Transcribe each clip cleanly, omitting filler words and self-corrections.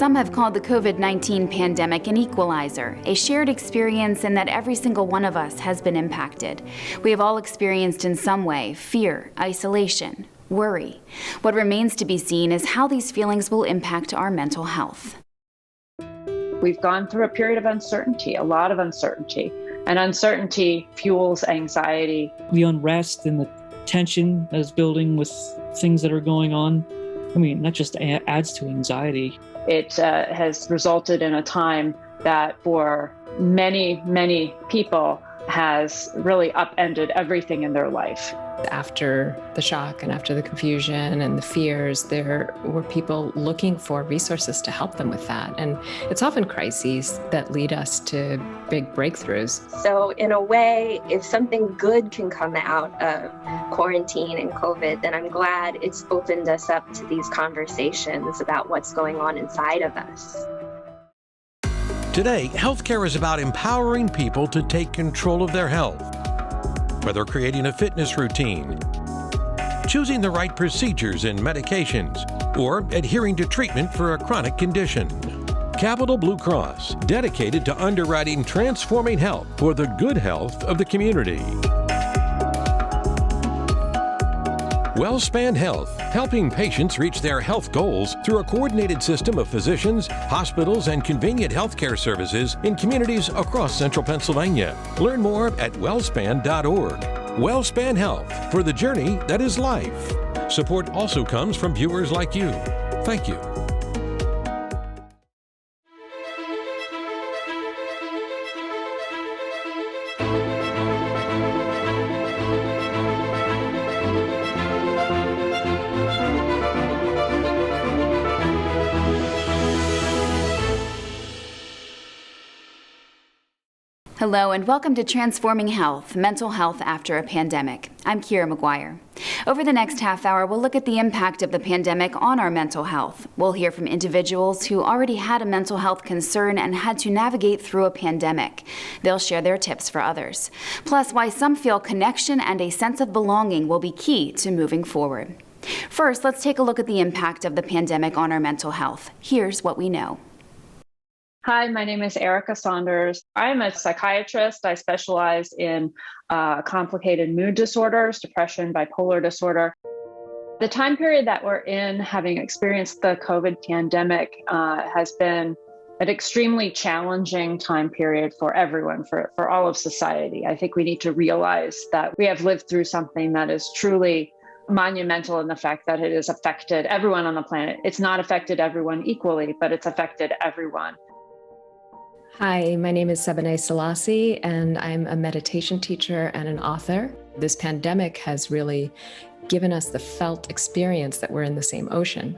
Some have called the COVID-19 pandemic an equalizer, a shared experience in that every single one of us has been impacted. We have all experienced in some way fear, isolation, worry. What remains to be seen is how these feelings will impact our mental health. We've gone through a period of uncertainty, a lot of uncertainty, and uncertainty fuels anxiety. The unrest and the tension that is building with things that are going on, that just adds to anxiety. It has resulted in a time that for many, many people has really upended everything in their life. After the shock and after the confusion and the fears, there were people looking for resources to help them with that. And it's often crises that lead us to big breakthroughs. So in a way, if something good can come out of quarantine and COVID, then I'm glad it's opened us up to these conversations about what's going on inside of us. Today, healthcare is about empowering people to take control of their health. Whether creating a fitness routine, choosing the right procedures and medications, or adhering to treatment for a chronic condition. Capital Blue Cross, dedicated to underwriting transforming health for the good health of the community. WellSpan Health, helping patients reach their health goals through a coordinated system of physicians, hospitals, and convenient healthcare services in communities across central Pennsylvania. Learn more at wellspan.org. WellSpan Health, for the journey that is life. Support also comes from viewers like you. Thank you. Hello and welcome to Transforming Health, Mental Health After a Pandemic. I'm Kira McGuire. Over the next half hour, we'll look at the impact of the pandemic on our mental health. We'll hear from individuals who already had a mental health concern and had to navigate through a pandemic. They'll share their tips for others. Plus, why some feel connection and a sense of belonging will be key to moving forward. First, let's take a look at the impact of the pandemic on our mental health. Here's what we know. Hi, my name is Erica Saunders. I'm a psychiatrist. I specialize in complicated mood disorders, depression, bipolar disorder. The time period that we're in, having experienced the COVID pandemic, has been an extremely challenging time period for everyone, for all of society. I think we need to realize that we have lived through something that is truly monumental in the fact that it has affected everyone on the planet. It's not affected everyone equally, but it's affected everyone. Hi, my name is Sebenay Selassie, and I'm a meditation teacher and an author. This pandemic has really given us the felt experience that we're in the same ocean.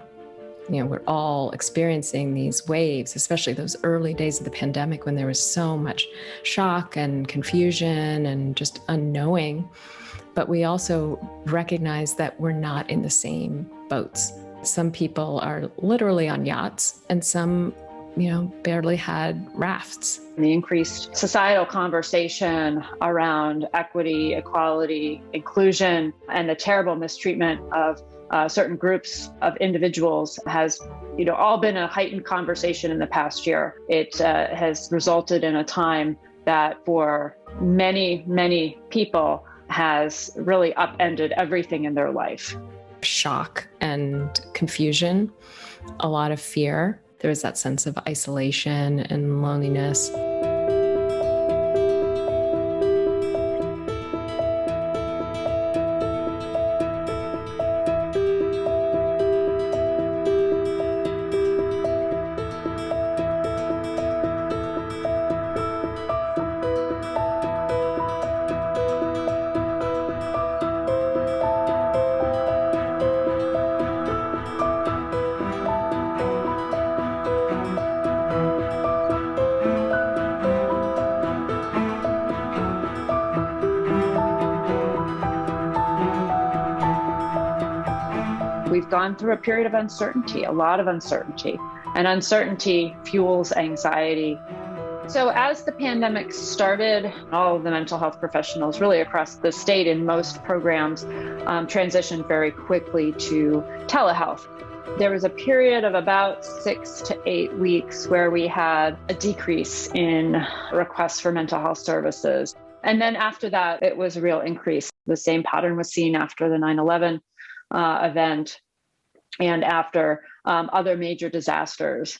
We're all experiencing these waves, especially those early days of the pandemic when there was so much shock and confusion and just unknowing. But we also recognize that we're not in the same boats. Some people are literally on yachts, and some barely had rafts. The increased societal conversation around equity, equality, inclusion, and the terrible mistreatment of certain groups of individuals has, all been a heightened conversation in the past year. It has resulted in a time that for many, many people has really upended everything in their life. Shock and confusion, a lot of fear. There was that sense of isolation and loneliness. We've gone through a period of uncertainty, a lot of uncertainty, and uncertainty fuels anxiety. So as the pandemic started, all of the mental health professionals really across the state in most programs transitioned very quickly to telehealth. There was a period of about 6 to 8 weeks where we had a decrease in requests for mental health services. And then after that, it was a real increase. The same pattern was seen after the 9/11 event and after other major disasters.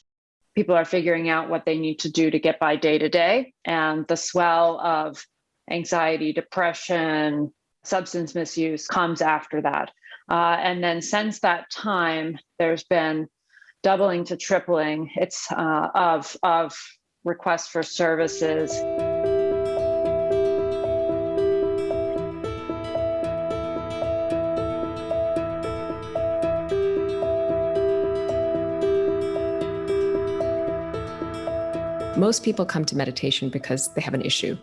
People are figuring out what they need to do to get by day to day. And the swell of anxiety, depression, substance misuse comes after that. And then since that time, there's been doubling to tripling of requests for services. Most people come to meditation because they have an issue.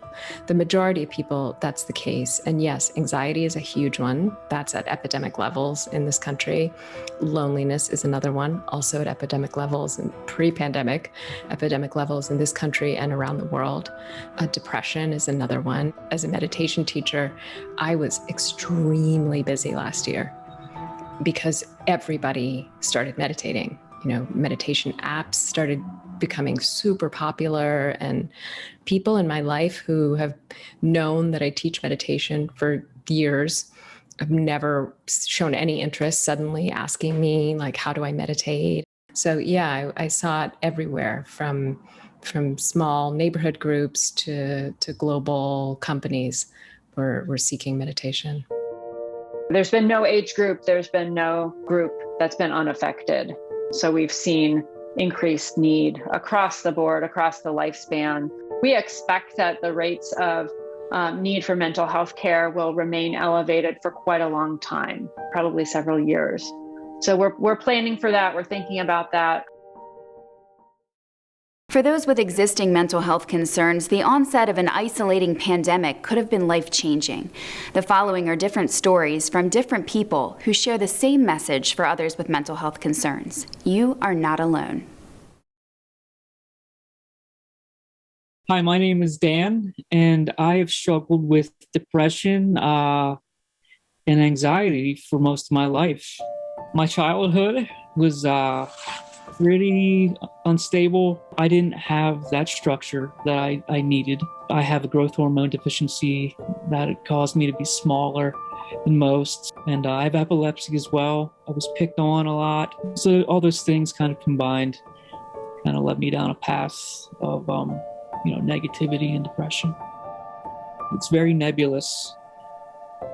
The majority of people, that's the case. And yes, anxiety is a huge one. That's at epidemic levels in this country. Loneliness is another one, also at epidemic levels and pre-pandemic epidemic levels in this country and around the world. Depression is another one. As a meditation teacher, I was extremely busy last year because everybody started meditating. Meditation apps started becoming super popular, and people in my life who have known that I teach meditation for years have never shown any interest, suddenly asking me, like, how do I meditate? So yeah, I saw it everywhere, from small neighborhood groups to global companies were seeking meditation. There's been no age group, there's been no group that's been unaffected. So we've seen increased need across the board, across the lifespan. We expect that the rates of need for mental health care will remain elevated for quite a long time, probably several years. So we're planning for that. We're thinking about that. For those with existing mental health concerns, the onset of an isolating pandemic could have been life-changing. The following are different stories from different people who share the same message for others with mental health concerns. You are not alone. Hi, my name is Dan, and I have struggled with depression and anxiety for most of my life. My childhood was pretty unstable. I didn't have that structure that I needed. I have a growth hormone deficiency that caused me to be smaller than most. And I have epilepsy as well. I was picked on a lot. So all those things kind of combined kind of led me down a path of negativity and depression. It's very nebulous.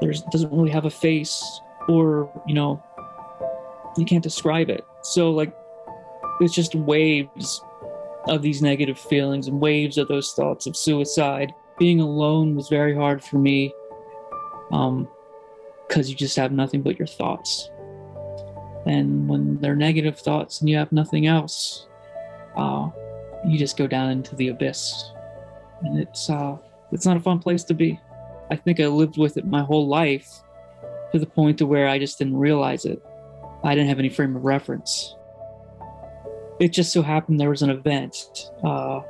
Doesn't really have a face, or you can't describe it. So it's just waves of these negative feelings and waves of those thoughts of suicide. Being alone was very hard for me because you just have nothing but your thoughts. And when they're negative thoughts and you have nothing else, you just go down into the abyss. And it's not a fun place to be. I think I lived with it my whole life to the point to where I just didn't realize it. I didn't have any frame of reference. It just so happened there was an event, a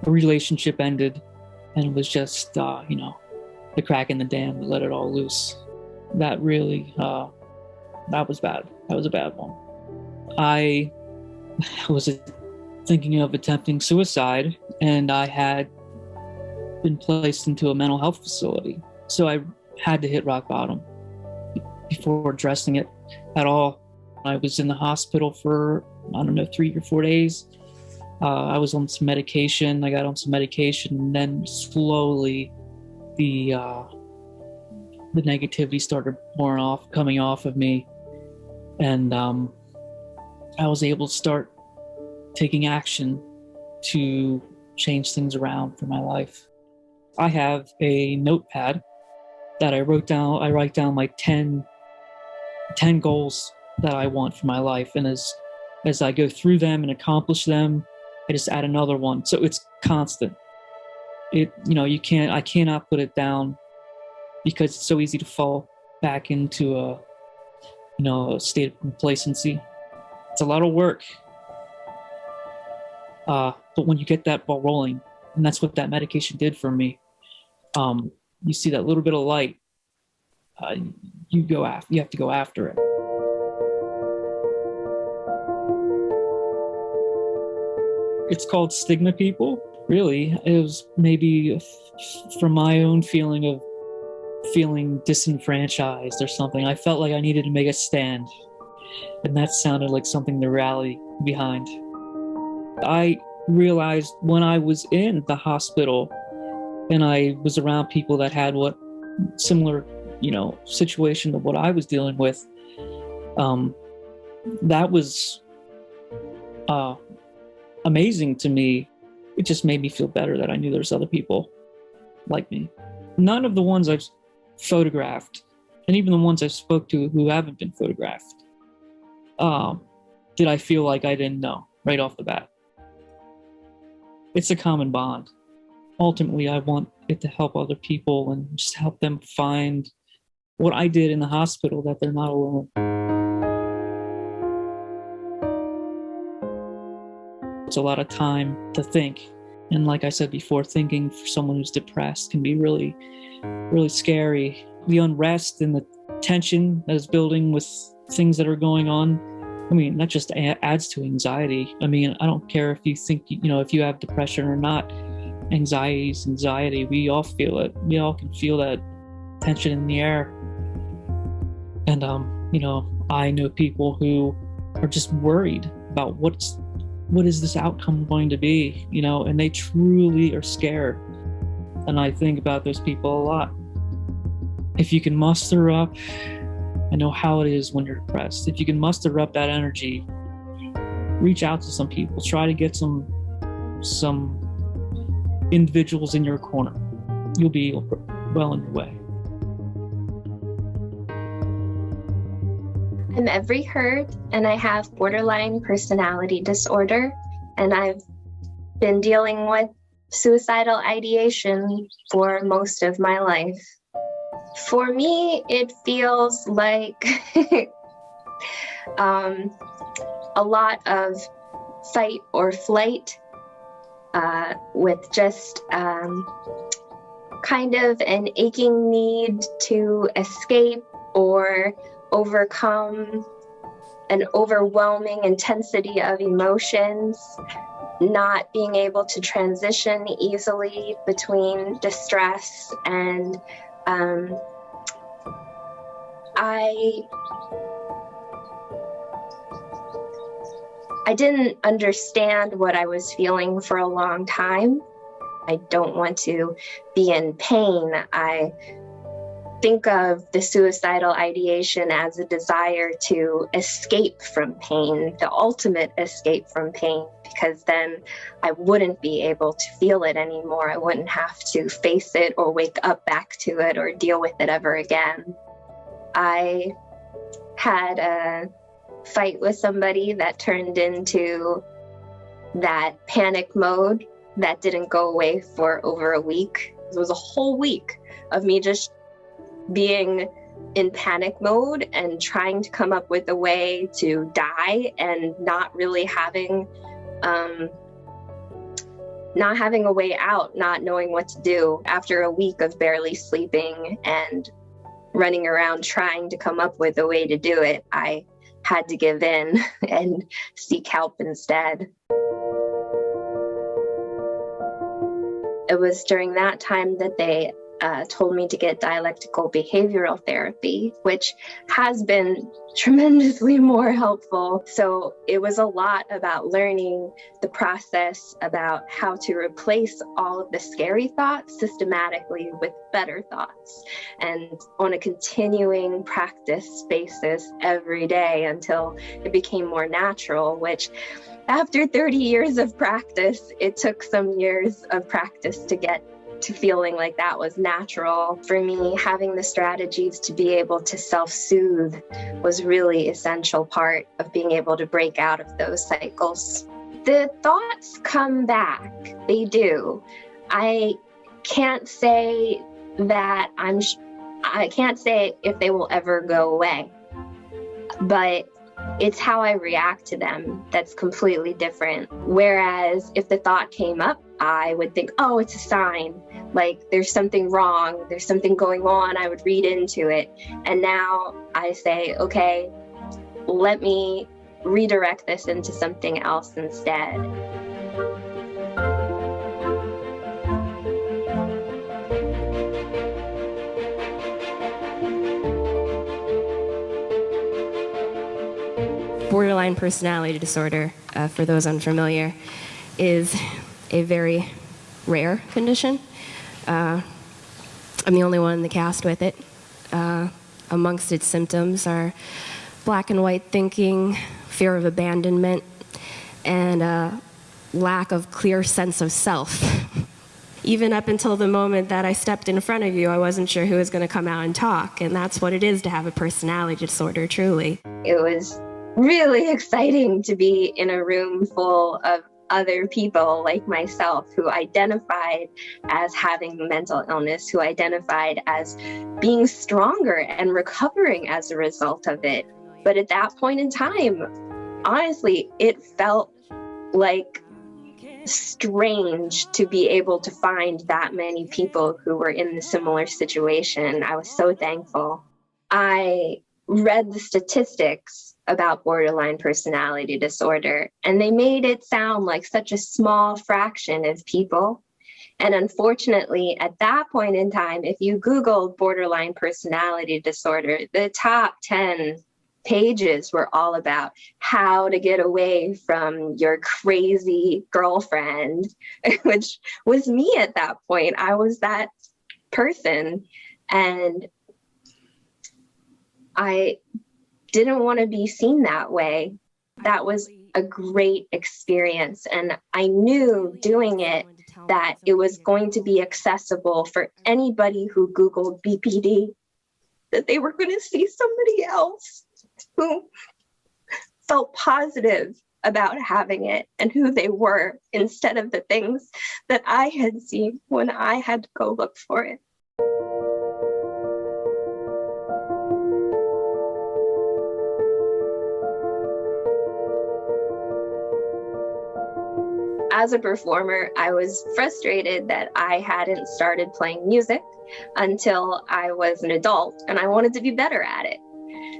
relationship ended, and it was just, the crack in the dam that let it all loose. That really, that was bad. That was a bad one. I was thinking of attempting suicide, and I had been placed into a mental health facility. So I had to hit rock bottom before addressing it at all. I was in the hospital for 3 or 4 days. I was on some medication. I got on some medication, and then slowly the negativity started coming off of me. And I was able to start taking action to change things around for my life. I have a notepad that I write down like 10 goals that I want for my life. And as I go through them and accomplish them, I just add another one. So it's constant. I cannot put it down because it's so easy to fall back into a state of complacency. It's a lot of work. But when you get that ball rolling, And that's what that medication did for me. You see that little bit of light, you have to go after it. It's called Stigma People. Really, it was maybe from my own feeling of feeling disenfranchised or something. I felt like I needed to make a stand, and that sounded like something to rally behind. I realized when I was in the hospital and I was around people that had what similar, situation to what I was dealing with, that was amazing to me. It just made me feel better that I knew there's other people like me. None of the ones I've photographed, and even the ones I spoke to who haven't been photographed, did I feel like I didn't know right off the bat. It's a common bond. Ultimately, I want it to help other people and just help them find what I did in the hospital, that they're not alone. It's a lot of time to think. And like I said before, thinking for someone who's depressed can be really, really scary. The unrest and the tension that is building with things that are going on, that just adds to anxiety. I don't care if you think, if you have depression or not. Anxiety is anxiety. We all feel it. We all can feel that tension in the air. And, I know people who are just worried about what is this outcome going to be, and they truly are scared. And I think about those people a lot. If you can muster up, I know how it is when you're depressed. If you can muster up that energy, reach out to some people, try to get some individuals in your corner. You'll be well on your way. I'm Every Hurt, and I have borderline personality disorder, and I've been dealing with suicidal ideation for most of my life. For me, it feels like a lot of fight or flight, with just kind of an aching need to escape or overcome an overwhelming intensity of emotions, not being able to transition easily between distress and I didn't understand what I was feeling for a long time. I don't want to be in pain. I think of the suicidal ideation as a desire to escape from pain, the ultimate escape from pain, because then I wouldn't be able to feel it anymore. I wouldn't have to face it or wake up back to it or deal with it ever again. I had a fight with somebody that turned into that panic mode that didn't go away for over a week. It was a whole week of me just being in panic mode and trying to come up with a way to die and not really having a way out, not knowing what to do. After a week of barely sleeping and running around trying to come up with a way to do it, I had to give in and seek help instead. It was during that time that they told me to get dialectical behavioral therapy, which has been tremendously more helpful. So it was a lot about learning the process about how to replace all of the scary thoughts systematically with better thoughts, and on a continuing practice basis every day until it became more natural, which after 30 years of practice, it took some years of practice to get to feeling like that was natural. For me, having the strategies to be able to self-soothe was really essential part of being able to break out of those cycles. The thoughts come back, they do. I can't say that I can't say if they will ever go away, but it's how I react to them that's completely different. Whereas if the thought came up, I would think, oh, it's a sign, like there's something wrong, there's something going on. I would read into it. And now I say, okay, let me redirect this into something else instead. Borderline personality disorder, for those unfamiliar, is a very rare condition. I'm the only one in the cast with it. Amongst its symptoms are black and white thinking, fear of abandonment, and a lack of clear sense of self. Even up until the moment that I stepped in front of you, I wasn't sure who was going to come out and talk, and that's what it is to have a personality disorder, truly. It was really exciting to be in a room full of other people like myself who identified as having mental illness, who identified as being stronger and recovering as a result of it. But at that point in time, honestly, it felt like strange to be able to find that many people who were in a similar situation. I was so thankful. I read the statistics about borderline personality disorder, and they made it sound like such a small fraction of people. And unfortunately, at that point in time, if you Googled borderline personality disorder, the top 10 pages were all about how to get away from your crazy girlfriend, which was me at that point. I was that person, and I didn't want to be seen that way. That was a great experience. And I knew doing it that it was going to be accessible for anybody who Googled BPD, that they were going to see somebody else who felt positive about having it and who they were, instead of the things that I had seen when I had to go look for it. As a performer, I was frustrated that I hadn't started playing music until I was an adult, and I wanted to be better at it.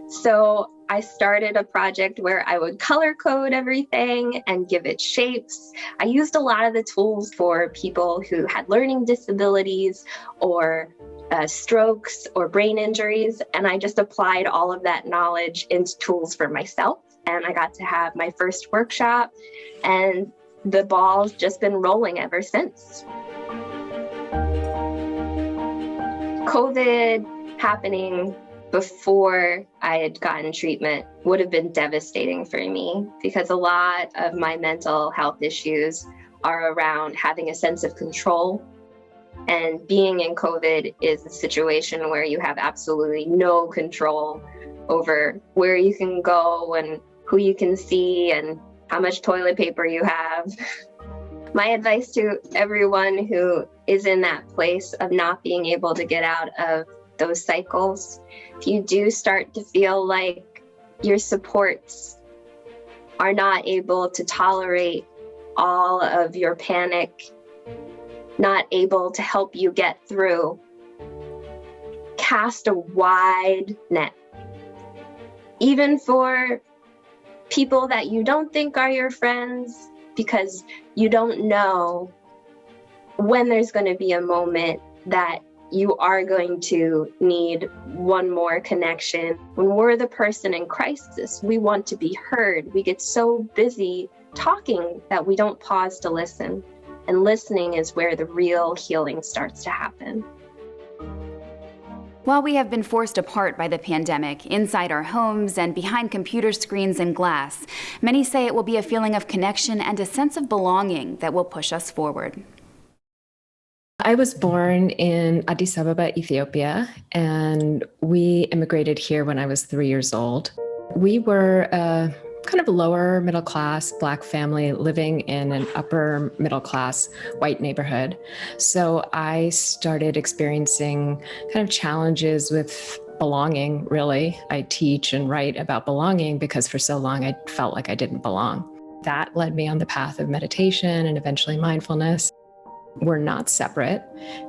So I started a project where I would color code everything and give it shapes. I used a lot of the tools for people who had learning disabilities or strokes or brain injuries, and I just applied all of that knowledge into tools for myself. And I got to have my first workshop, and the ball's just been rolling ever since. COVID happening before I had gotten treatment would have been devastating for me, because a lot of my mental health issues are around having a sense of control. And being in COVID is a situation where you have absolutely no control over where you can go and who you can see and how much toilet paper you have. My advice to everyone who is in that place of not being able to get out of those cycles, if you do start to feel like your supports are not able to tolerate all of your panic, not able to help you get through, cast a wide net. Even for people that you don't think are your friends, because you don't know when there's going to be a moment that you are going to need one more connection. When we're the person in crisis, we want to be heard. We get so busy talking that we don't pause to listen. And listening is where the real healing starts to happen. While we have been forced apart by the pandemic, inside our homes and behind computer screens and glass, many say it will be a feeling of connection and a sense of belonging that will push us forward. I was born in Addis Ababa, Ethiopia, and we immigrated here when I was 3 years old. We were a kind of lower middle class Black family living in an upper middle class white neighborhood. So I started experiencing kind of challenges with belonging, really. I teach and write about belonging because for so long I felt like I didn't belong. That led me on the path of meditation and eventually mindfulness. We're not separate.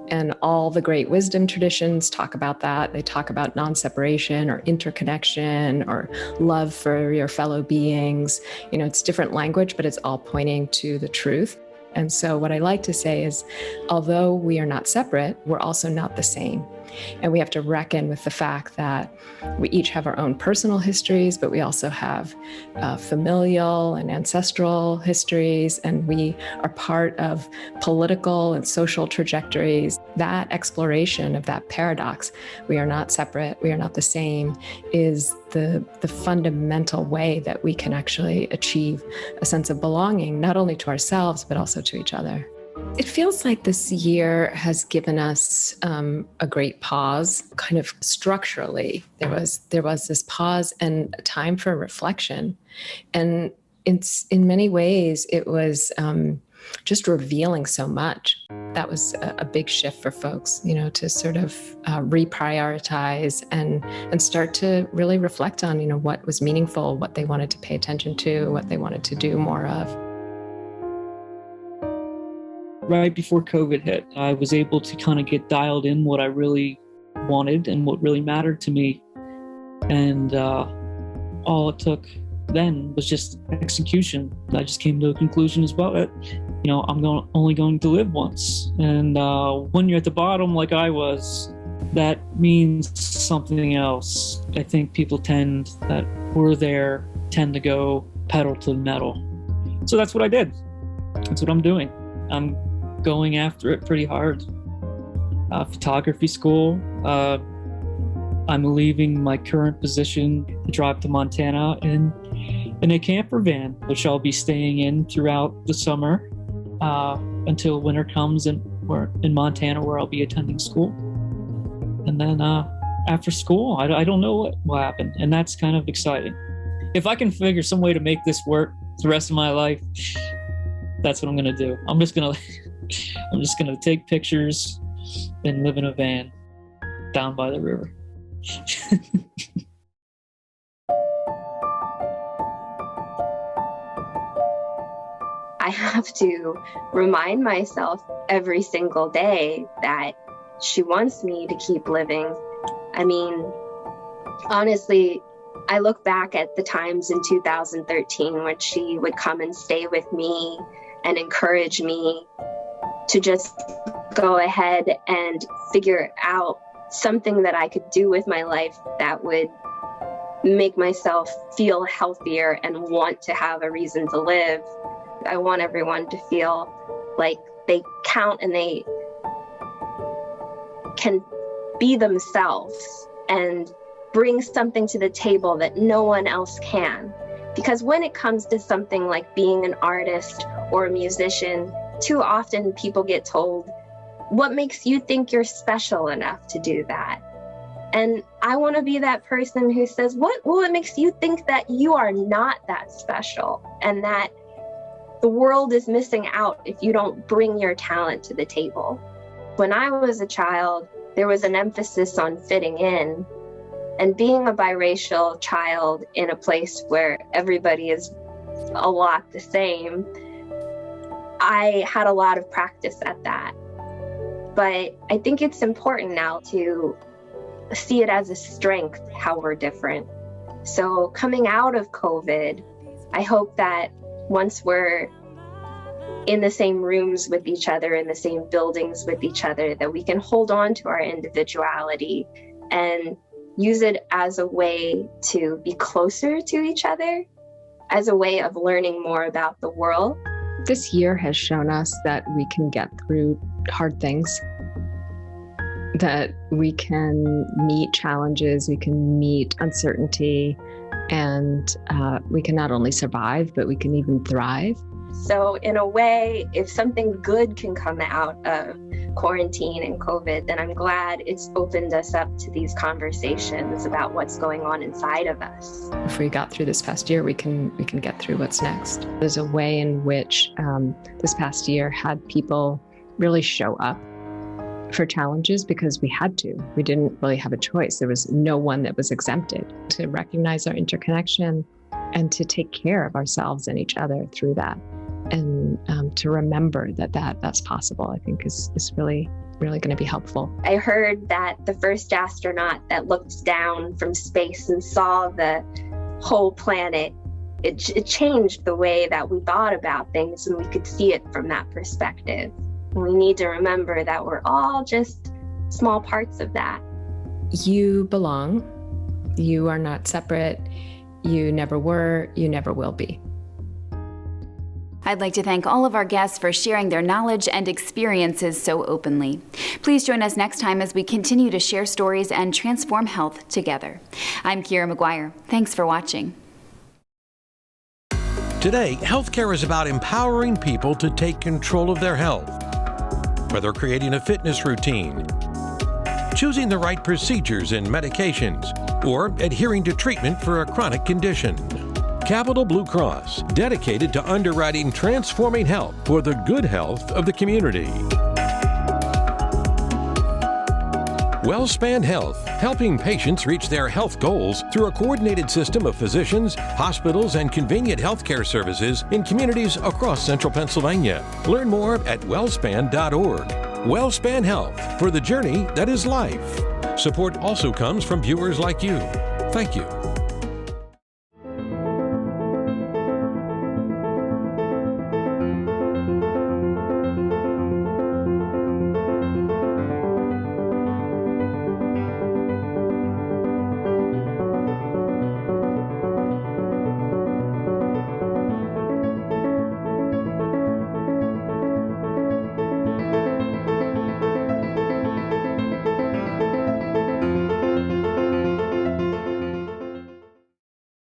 And all the great wisdom traditions talk about that. They talk about non-separation or interconnection or love for your fellow beings. It's different language, but it's all pointing to the truth. And so what I like to say is, although we are not separate, we're also not the same. And we have to reckon with the fact that we each have our own personal histories, but we also have familial and ancestral histories, and we are part of political and social trajectories. That exploration of that paradox, we are not separate, we are not the same, is the fundamental way that we can actually achieve a sense of belonging, not only to ourselves, but also to each other. It feels like this year has given us a great pause, kind of structurally. There was this pause and a time for reflection. And in many ways, it was just revealing so much. That was a big shift for folks, to sort of reprioritize and start to really reflect on, what was meaningful, what they wanted to pay attention to, what they wanted to do more of. Right before COVID hit, I was able to kind of get dialed in what I really wanted and what really mattered to me. And all it took then was just execution. I just came to a conclusion as well that, I'm only going to live once. And when you're at the bottom like I was, that means something else. I think people tend to go pedal to the metal. So that's what I did. That's what I'm doing. I'm going after it pretty hard. Photography school. I'm leaving my current position to drive to Montana in a camper van, which I'll be staying in throughout the summer until winter comes, and we're in Montana where I'll be attending school. And then after school, I don't know what will happen, and that's kind of exciting. If I can figure some way to make this work the rest of my life, that's what I'm gonna do. I'm just gonna take pictures and live in a van down by the river. I have to remind myself every single day that she wants me to keep living. I mean, honestly, I look back at the times in 2013 when she would come and stay with me and encourage me to just go ahead and figure out something that I could do with my life that would make myself feel healthier and want to have a reason to live. I want everyone to feel like they count and they can be themselves and bring something to the table that no one else can. Because when it comes to something like being an artist or a musician, too often people get told, what makes you think you're special enough to do that? And I want to be that person who says, what makes you think that you are not that special and that the world is missing out if you don't bring your talent to the table? When I was a child, there was an emphasis on fitting in, and being a biracial child in a place where everybody is a lot the same, I had a lot of practice at that. But I think it's important now to see it as a strength, how we're different. So coming out of COVID, I hope that once we're in the same rooms with each other, in the same buildings with each other, that we can hold on to our individuality and use it as a way to be closer to each other, as a way of learning more about the world. This year has shown us that we can get through hard things, that we can meet challenges, we can meet uncertainty, and we can not only survive, but we can even thrive. So in a way, if something good can come out of quarantine and COVID, then I'm glad it's opened us up to these conversations about what's going on inside of us. If we got through this past year, we can get through what's next. There's a way in which this past year had people really show up for challenges because we had to. We didn't really have a choice. There was no one that was exempted. To recognize our interconnection and to take care of ourselves and each other through that. to remember that's possible, I think is really going to be helpful. I heard that the first astronaut that looked down from space and saw the whole planet, it changed the way that we thought about things, and we could see it from that perspective. And we need to remember that we're all just small parts of that. You belong. You are not separate. You never were. You never will be. I'd like to thank all of our guests for sharing their knowledge and experiences so openly. Please join us next time as we continue to share stories and transform health together. I'm Kira McGuire. Thanks for watching. Today, healthcare is about empowering people to take control of their health. Whether creating a fitness routine, choosing the right procedures and medications, or adhering to treatment for a chronic condition. Capital Blue Cross, dedicated to underwriting transforming health for the good health of the community. WellSpan Health, helping patients reach their health goals through a coordinated system of physicians, hospitals, and convenient healthcare services in communities across central Pennsylvania. Learn more at wellspan.org. WellSpan Health, for the journey that is life. Support also comes from viewers like you. Thank you.